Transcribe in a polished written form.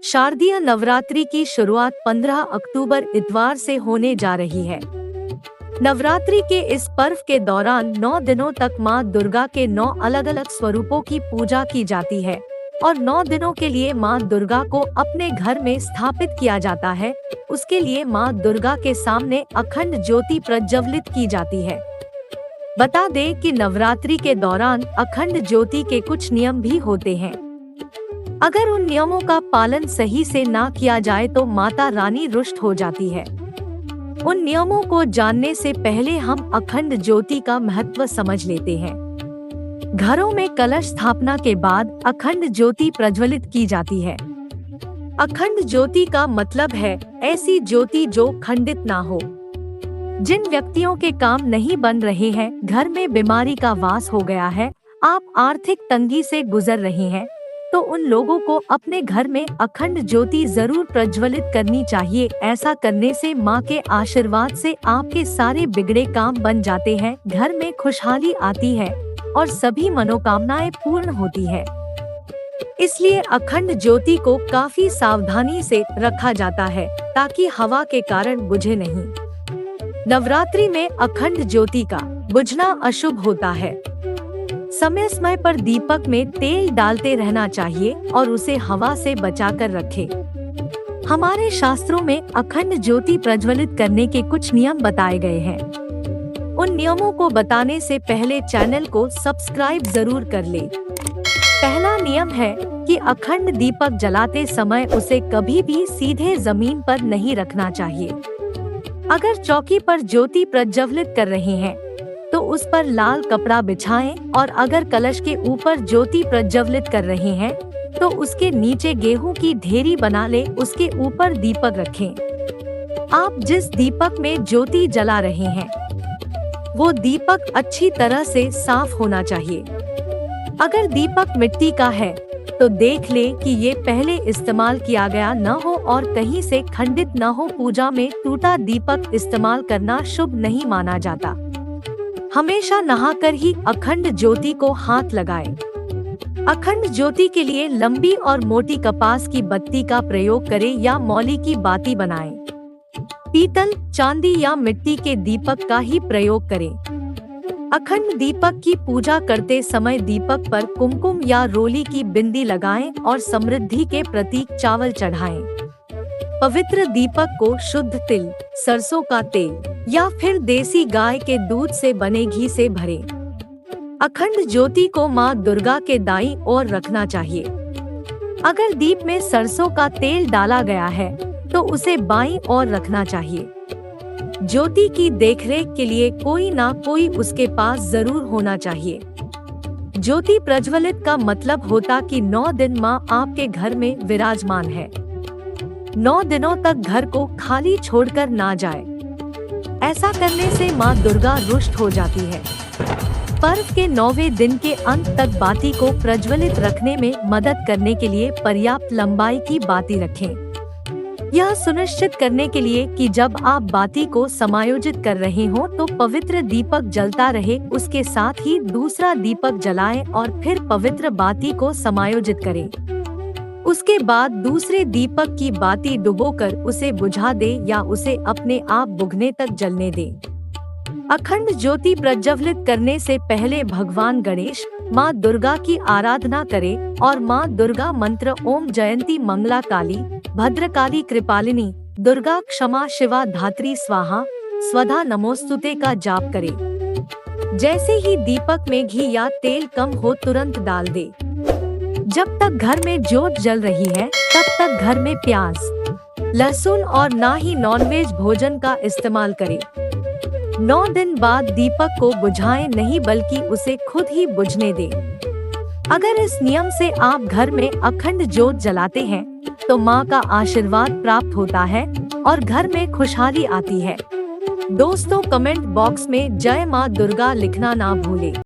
शारदीय नवरात्रि की शुरुआत 15 अक्टूबर इतवार से होने जा रही है। नवरात्रि के इस पर्व के दौरान 9 दिनों तक मां दुर्गा के 9 अलग अलग स्वरूपों की पूजा की जाती है और 9 दिनों के लिए मां दुर्गा को अपने घर में स्थापित किया जाता है। उसके लिए मां दुर्गा के सामने अखंड ज्योति प्रज्वलित की जाती है। बता दें कि नवरात्रि के दौरान अखंड ज्योति के कुछ नियम भी होते हैं। अगर उन नियमों का पालन सही से ना किया जाए तो माता रानी रुष्ट हो जाती है। उन नियमों को जानने से पहले हम अखंड ज्योति का महत्व समझ लेते हैं। घरों में कलश स्थापना के बाद अखंड ज्योति प्रज्वलित की जाती है। अखंड ज्योति का मतलब है ऐसी ज्योति जो खंडित ना हो। जिन व्यक्तियों के काम नहीं बन रहे हैं, घर में बीमारी का वास हो गया है, आप आर्थिक तंगी से गुजर रहे हैं, तो उन लोगों को अपने घर में अखंड ज्योति जरूर प्रज्वलित करनी चाहिए। ऐसा करने से मां के आशीर्वाद से आपके सारे बिगड़े काम बन जाते हैं, घर में खुशहाली आती है और सभी मनोकामनाएं पूर्ण होती है। इसलिए अखंड ज्योति को काफी सावधानी से रखा जाता है ताकि हवा के कारण बुझे नहीं। नवरात्रि में अखंड ज्योति का बुझना अशुभ होता है। समय समय पर दीपक में तेल डालते रहना चाहिए और उसे हवा से बचाकर रखें। हमारे शास्त्रों में अखंड ज्योति प्रज्वलित करने के कुछ नियम बताए गए हैं। उन नियमों को बताने से पहले चैनल को सब्सक्राइब जरूर कर ले। पहला नियम है कि अखंड दीपक जलाते समय उसे कभी भी सीधे जमीन पर नहीं रखना चाहिए। अगर चौकी पर ज्योति प्रज्वलित कर रहे हैं तो उस पर लाल कपड़ा बिछाएं और अगर कलश के ऊपर ज्योति प्रज्वलित कर रहे हैं तो उसके नीचे गेहूं की ढेरी बना ले, उसके ऊपर दीपक रखें। आप जिस दीपक में ज्योति जला रहे हैं वो दीपक अच्छी तरह से साफ होना चाहिए। अगर दीपक मिट्टी का है तो देख ले कि ये पहले इस्तेमाल किया गया न हो और कहीं से खंडित न हो। पूजा में टूटा दीपक इस्तेमाल करना शुभ नहीं माना जाता। हमेशा नहाकर ही अखंड ज्योति को हाथ लगाएं। अखंड ज्योति के लिए लंबी और मोटी कपास की बत्ती का प्रयोग करें या मौली की बाती बनाएं। पीतल, चांदी या मिट्टी के दीपक का ही प्रयोग करें। अखंड दीपक की पूजा करते समय दीपक पर कुमकुम या रोली की बिंदी लगाएं और समृद्धि के प्रतीक चावल चढ़ाएं। पवित्र दीपक को शुद्ध तिल, सरसों का तेल या फिर देसी गाय के दूध से बने घी से भरें। अखंड ज्योति को मां दुर्गा के दाईं ओर रखना चाहिए। अगर दीप में सरसों का तेल डाला गया है तो उसे बाईं ओर रखना चाहिए। ज्योति की देखरेख के लिए कोई ना कोई उसके पास जरूर होना चाहिए। ज्योति प्रज्वलित का मतलब होता कि 9 दिन मां आपके घर में विराजमान है। 9 दिनों तक घर को खाली छोड़कर ना जाए। ऐसा करने से मां दुर्गा रुष्ट हो जाती है। पर्व के 9वें दिन के अंत तक बाती को प्रज्वलित रखने में मदद करने के लिए पर्याप्त लंबाई की बाती रखें। यह सुनिश्चित करने के लिए कि जब आप बाती को समायोजित कर रहे हो तो पवित्र दीपक जलता रहे, उसके साथ ही दूसरा दीपक जलाएं और फिर पवित्र बाती को समायोजित करें। उसके बाद दूसरे दीपक की बाती डुबोकर उसे बुझा दे या उसे अपने आप बुझने तक जलने दे। अखंड ज्योति प्रज्वलित करने से पहले भगवान गणेश, मां दुर्गा की आराधना करें और मां दुर्गा मंत्र ओम जयंती मंगला काली, भद्रकाली कृपालिनी, दुर्गा क्षमा शिवा धात्री स्वाहा, स्वधा नमोस्तुते का जाप करें। जैसे ही दीपक में घी या तेल कम हो तुरंत डाल दे। जब तक घर में ज्योत जल रही है तब तक घर में प्याज, लहसुन और ना ही नॉनवेज भोजन का इस्तेमाल करें। 9 दिन बाद दीपक को बुझाएं नहीं बल्कि उसे खुद ही बुझने दें। अगर इस नियम से आप घर में अखंड ज्योत जलाते हैं तो मां का आशीर्वाद प्राप्त होता है और घर में खुशहाली आती है। दोस्तों, कमेंट बॉक्स में जय मां दुर्गा लिखना ना भूलें।